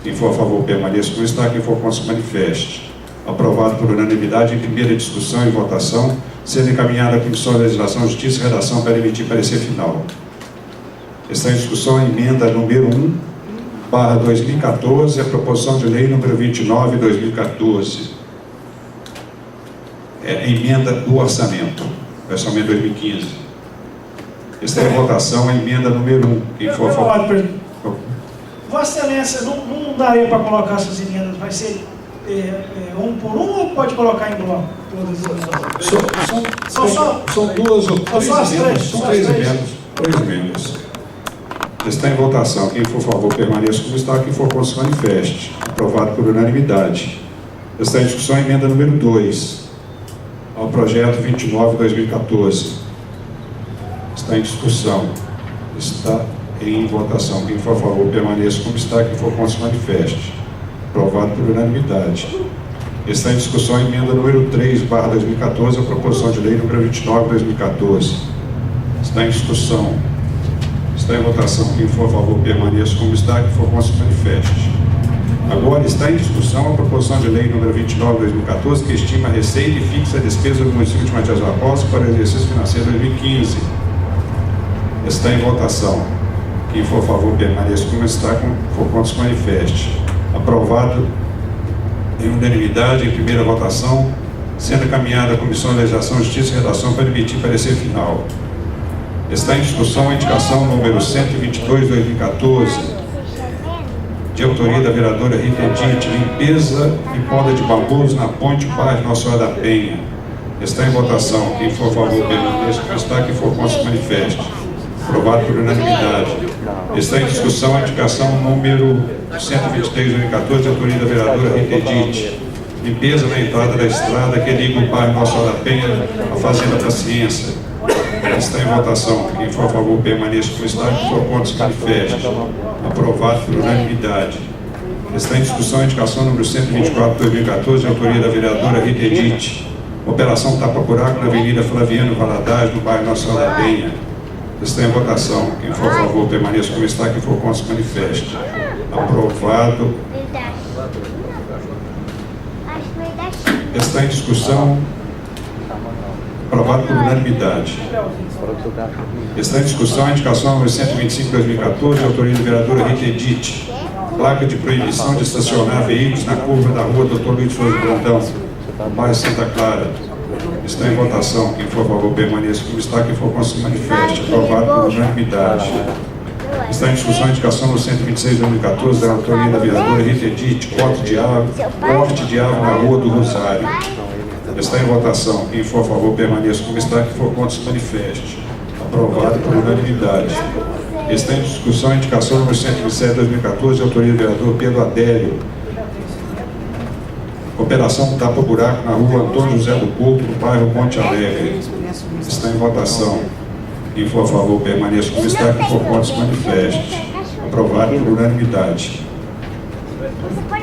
Quem for a favor, permaneça como está. Quem for contra, se manifeste. Aprovado por unanimidade em primeira discussão e votação, sendo encaminhada à Comissão de Legislação, Justiça e Redação para emitir parecer final. Está em discussão a emenda número 1/2014, a proposição de lei número 29/2014. É a emenda do orçamento, orçamento 2015. Está em votação a emenda número 1. Quem for a favor. Vossa Excelência, não daria para colocar essas emendas? Vai ser um por um ou pode colocar em bloco? São duas ou três emendas. São três emendas. Está em votação. Quem for a favor, permaneça como está. Quem for contra, se manifeste. Aprovado por unanimidade. Está em discussão a emenda número 2 ao projeto 29/2014. Está em discussão. Está em votação. Quem for a favor, permaneça como está. Quem for contra, se manifeste. Aprovado por unanimidade. Está em discussão a emenda número 3/2014, a proposição de lei número 29/2014. Está em discussão. Está em votação. Quem for a favor, permaneça como está. Quem for contra, se manifeste. Agora está em discussão a proposição de lei número 29/2014, que estima a receita e fixa a despesa do município de Matias Barbosa para o exercício financeiro 2015. Está em votação. Quem for a favor, permaneça como está. Quem for contra, se manifeste. Aprovado em unanimidade em primeira votação, sendo encaminhada à Comissão de Legislação, Justiça e Redação para emitir parecer final. Está em discussão a indicação número 122/2014, de autoria da vereadora Rita Edith, limpeza e poda de bambus na ponte bairro Nossa Senhora da Penha. Está em votação. Quem for a favor, permaneça como está. Quem for contra, se manifeste. Aprovado por unanimidade. Está em discussão a indicação número 123/2014, de autoria da vereadora Rita Edith, limpeza na entrada da estrada que liga o bairro Nossa Senhora da Penha à Fazenda Paciência. Está em votação. Quem for a favor, permaneça como está. Quem for contra, se manifeste. Aprovado por unanimidade. Está em discussão a indicação número 124/2014, de autoria da vereadora Rita Edith, Operação Tapa Buraco na Avenida Flaviano Valadares, no bairro Nossa Senhora da Penha. Está em votação. Quem for a favor, permaneça como está. Quem for contra, se manifeste. Aprovado. Está em discussão. Aprovado por unanimidade. Está em discussão a indicação número 125/2014, de autoria do vereador Rita Edith. Placa de proibição de estacionar veículos na curva da rua Dr. Luiz Souza Brandão, bairro Santa Clara. Está em votação. Quem for a favor, permaneça como está. Quem for contra, se manifeste. Aprovado por unanimidade. Está em discussão a indicação no 126/2014, da autoria da vereadora Rita Edith, corte de árvore na rua do Rosário. Está em votação. Quem for a favor, permaneça como está. Quem for contra, se manifeste. Aprovado por unanimidade. Está em discussão a indicação número 127/2014, de autoria do vereador Pedro Adélio. Operação Tapa Buraco na rua Antônio José do Porto, no bairro Monte Alegre. Está em votação. Quem for a favor, permaneça como está. Quem for contra, se manifeste. Aprovado por unanimidade.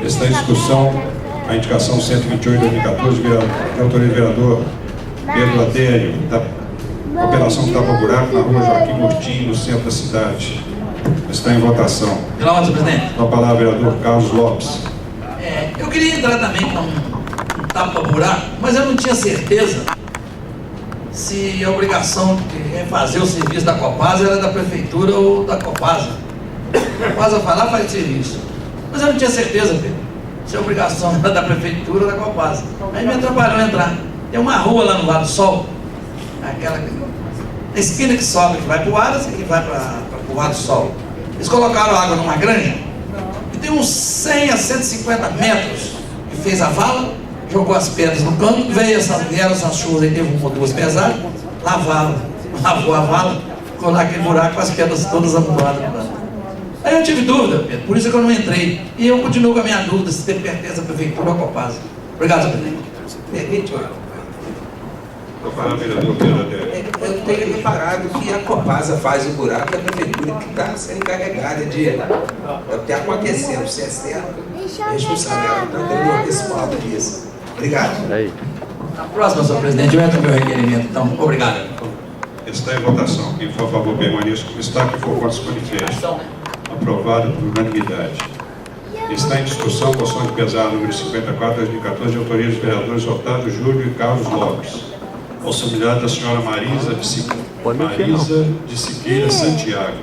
Está em discussão a indicação 128/2014, de autoria do vereador Pedro Adélio, da Operação Tapa Buraco na rua Joaquim Murtinho, no centro da cidade. Está em votação. Pela ordem, senhor presidente. Com a palavra, vereador Carlos Lopes. Eu queria entrar também com um tapa-buraco, mas eu não tinha certeza se a obrigação de refazer o serviço da Copasa era da Prefeitura ou da Copasa. A Copasa vai lá e faz serviço. Mas eu não tinha certeza, Pedro, se a obrigação era da Prefeitura ou da Copasa. Aí me atrapalhou entrar. Tem uma rua lá no Lado do Sol, aquela a esquina que sobe, que vai para o Aras e que vai para o Lado do Sol. Eles colocaram água numa granja. Tem uns 100 a 150 metros que fez a vala, jogou as pedras no canto, vieram essas chuvas aí, teve uma ou duas pesadas, lavou a vala, ficou lá aquele buraco com as pedras todas amontoadas. Aí eu tive dúvida, Pedro, por isso que eu não entrei. E eu continuo com a minha dúvida se tem pertence à Prefeitura ou à Copasa. Obrigado, senhor presidente. Permite, Vereador Pedro Adélio. eu tenho reparado que a Copasa faz o buraco e a Prefeitura que está sendo encarregada de até acontecendo, se é certo, responsabilidade, não tem respaldo disso. Obrigado. Na próxima, senhor presidente, eu entro no meu requerimento, então, obrigado. Está em votação. Quem for a favor, permaneça como está. Quem for contra, se manifeste. Aprovado por unanimidade. Está em discussão a moção de pesar número 54/2014, de autoria dos vereadores Otávio Júlio e Carlos Lopes. Auxiliar da senhora Marisa de Siqueira Santiago.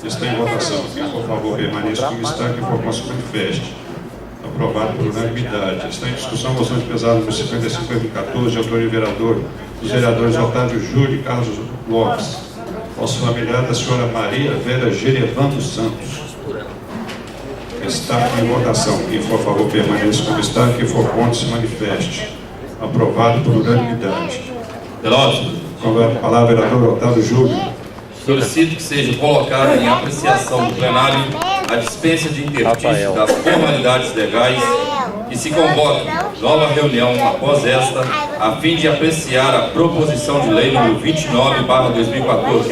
Está em votação. Quem for a favor, permaneça como está. Quem for contra, se manifeste. Aprovado por unanimidade. Está em discussão a moção de pesar número 55/2014, de autoria dos vereadores Otávio Júlio e Carlos Lopes. Auxiliar da senhora Maria Vera Gerevan dos Santos. Está em votação. Quem for a favor, permaneça como está. Quem for contra, se manifeste. Aprovado por unanimidade. Pela ordem. Com a palavra, vereador Otávio Júlio. Solicito que seja colocado em apreciação do plenário a dispensa de interstício das formalidades legais e se convoque nova reunião após esta, a fim de apreciar a proposição de lei número 29/2014.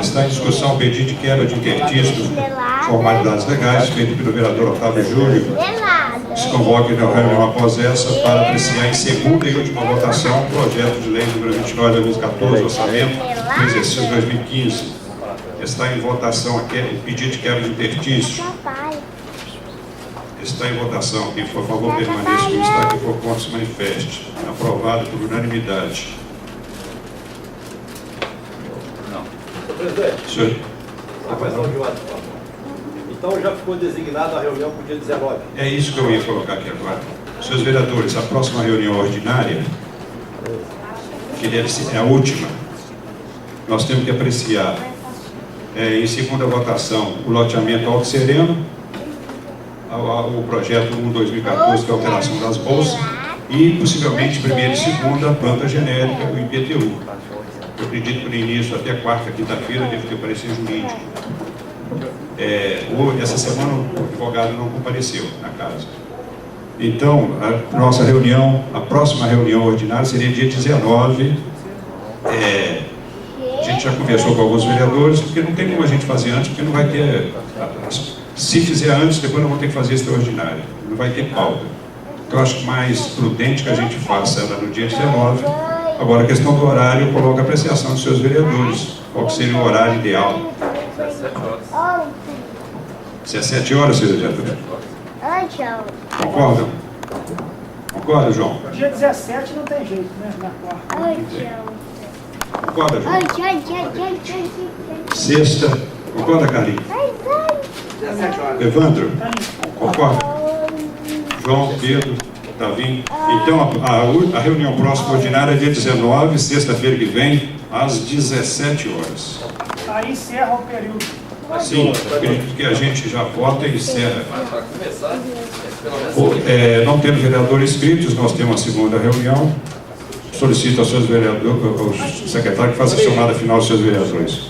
Está em discussão o pedido de quebra de interstícios, formalidades legais, feito pelo vereador Otávio Júlio. Se convoque na reunião após essa para apreciar em segunda e última votação o projeto de lei número 29/2014, orçamento do exercício 2015. Está em votação aqui o pedido de quebra de interstício. Está em votação. Quem for a favor, permaneça como está. Quem for contra, se manifeste. Aprovado por unanimidade. Presidente, Senhor, então já ficou designada a reunião para o dia 19. é isso que eu ia colocar aqui agora. Senhores vereadores, a próxima reunião ordinária, que deve ser a última, nós temos que apreciar em segunda votação o loteamento Alto Sereno, o projeto 1/2014, que é a alteração das bolsas, e possivelmente primeira e segunda, a planta genérica, o IPTU. Eu acredito que no início, até quarta, quinta-feira, deve ter parecer jurídico. Essa semana o advogado não compareceu na casa. Então, a nossa reunião, a próxima reunião ordinária seria dia 19. A gente já conversou com alguns vereadores, porque não tem como a gente fazer antes, porque não vai ter... Se fizer antes, depois nós vamos ter que fazer extraordinário. Não vai ter pauta. eu acho mais prudente que a gente faça ela no dia 19. Agora, a questão do horário, eu coloco a apreciação dos seus vereadores. Qual que seria o horário ideal? 17 horas, senhor diretor. Concordam? Concorda, João? Dia 17 não tem jeito, né? Na quarta. Concorda, João? Sexta. Concorda, Carlinhos? 17 horas. Evandro? Concorda? João, Pedro, Davi. Então, a reunião próxima ordinária é dia 19, sexta-feira que vem, às 17 horas. Aí encerra o período. Sim, acredito que a gente já vota e encerra. Para começar, pelo menos. Não tendo vereadores inscritos, nós temos a segunda reunião. Solicito aos seus vereadores, o secretário que faça a chamada final aos seus vereadores.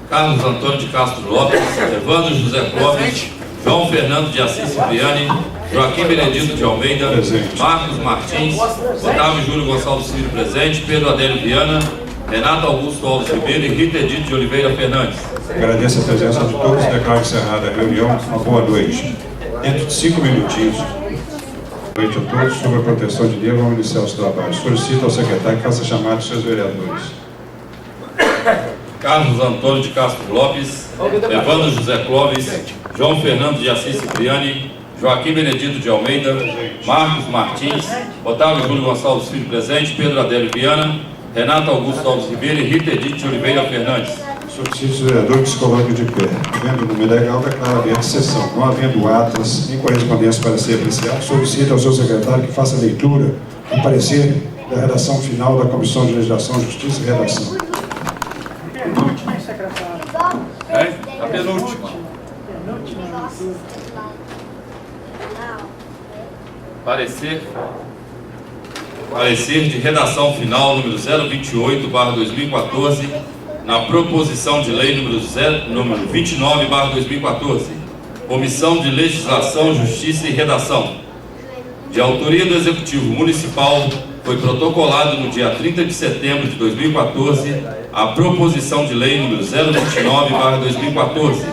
Carlos Antônio de Castro Lopes, Evandro José Clóvis, João Fernando de Assis Cipriani, Joaquim Benedito de Almeida, Presente. Marcos Martins, Otávio Júlio Gonçalves Filho presente, Pedro Adélio Viana, Renato Augusto Alves Ribeiro e Rita Edith de Oliveira Fernandes. Agradeço a presença de todos, declaro encerrada a reunião. Uma boa noite. Dentro de 5 minutinhos. Boa noite a todos. Sobre a proteção de Deus, vamos iniciar os trabalhos. Solicito ao secretário que faça chamada dos seus vereadores. Carlos Antônio de Castro Lopes, Evandro José Clóvis, João Fernando de Assis Cipriani, Joaquim Benedito de Almeida, Marcos Martins, Otávio Júlio Gonçalves Filho presente, Pedro Adélio Viana, Renato Augusto Alves Ribeiro e Rita Edith de Oliveira Fernandes. Solicito os vereadores que se coloquem de pé. Havendo o número legal, declaro aberta a sessão. Não havendo atas em correspondência para ser apreciado, solicito ao seu secretário que faça a leitura do parecer da redação final da Comissão de Legislação, Justiça e Redação. Penúltima, hein, secretário? É? A penúltima. Parecer de redação final número 028/2014, na proposição de lei número 29/2014, Comissão de Legislação, Justiça e Redação. De autoria do Executivo Municipal, foi protocolado no dia 30 de setembro de 2014 a proposição de lei número 029/2014,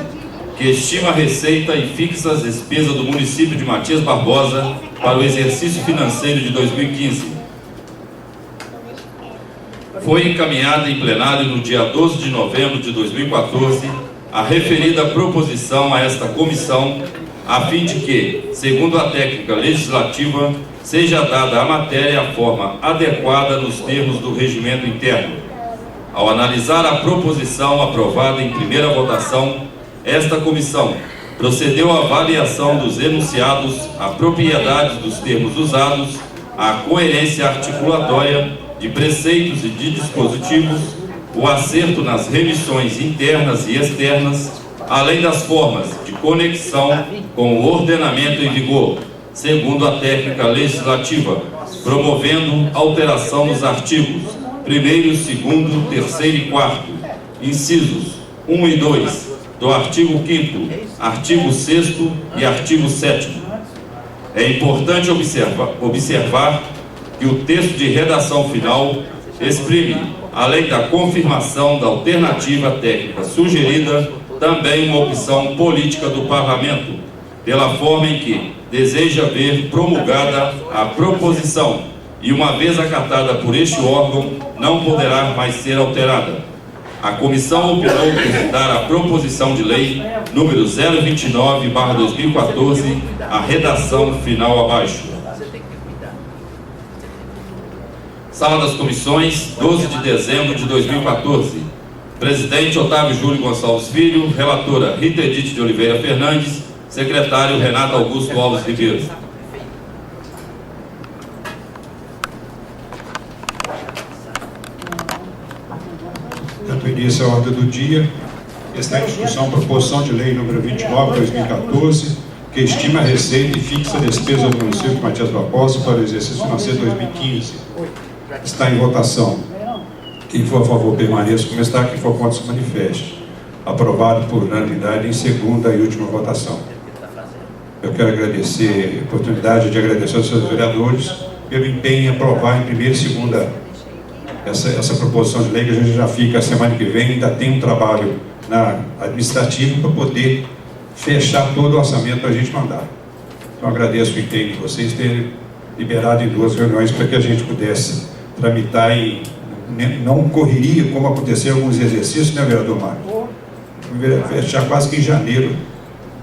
que estima a receita e fixa as despesas do município de Matias Barbosa para o exercício financeiro de 2015. Foi encaminhada em plenário no dia 12 de novembro de 2014 a referida proposição a esta comissão, a fim de que, segundo a técnica legislativa, seja dada à matéria a forma adequada nos termos do regimento interno. Ao analisar a proposição aprovada em primeira votação, esta comissão procedeu à avaliação dos enunciados, a propriedade dos termos usados, a coerência articulatória de preceitos e de dispositivos, o acerto nas remissões internas e externas, além das formas de conexão com o ordenamento em vigor, segundo a técnica legislativa, promovendo alteração nos artigos 1º, 2º, 3º e 4º, incisos 1 e 2, do artigo 5º, artigo 6º e artigo 7º. É importante observar que o texto de redação final exprime, além da confirmação da alternativa técnica sugerida, também uma opção política do Parlamento, pela forma em que deseja ver promulgada a proposição e, uma vez acatada por este órgão, não poderá mais ser alterada. A comissão opinou por dar a proposição de lei número 029/2014 a redação final abaixo. Sala das Comissões, 12 de dezembro de 2014. Presidente Otávio Júlio Gonçalves Filho, relatora Rita Edith de Oliveira Fernandes, secretário Renato Augusto Alves Ribeiro. Dando início à ordem do dia, está em discussão a proposição de lei número 29/2014, que estima a receita e fixa a despesa do município de Matias Barbosa para o exercício financeiro 2015. Está em votação. Quem for a favor permaneça como está, quem for contra se manifeste. Aprovado por unanimidade em segunda e última votação. Eu quero agradecer a oportunidade de agradecer aos seus vereadores pelo empenho em aprovar em primeira e segunda essa proposição de lei, que a gente já fica a semana que vem, ainda tem um trabalho na administrativa para poder fechar todo o orçamento para a gente mandar. Então agradeço o empenho de vocês terem liberado em 2 reuniões para que a gente pudesse tramitar e não correria como aconteceu em alguns exercícios, né, vereador Mário? Fechar quase que em janeiro.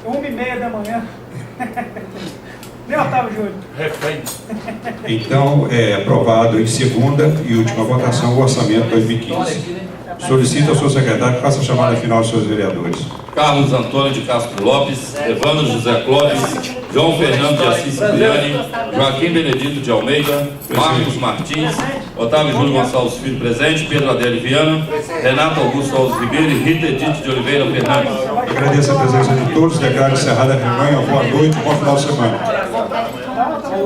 1h30 da manhã. Nem Otávio Júnior. Então, é aprovado em segunda e última votação o orçamento 2015. Solicito ao senhor secretário que faça a chamada final dos seus vereadores. Carlos Antônio de Castro Lopes, Evandro José Clóvis, João Fernando de Assis Cipriani, Joaquim Benedito de Almeida, Marcos Martins, Otávio Júlio Gonçalves Filho presente, Pedro Adélio Viana, Renato Augusto Alves Ribeiro e Rita Edith de Oliveira Fernandes. Agradeço a presença de todos, declaro encerrada a reunião, boa noite, bom final de semana.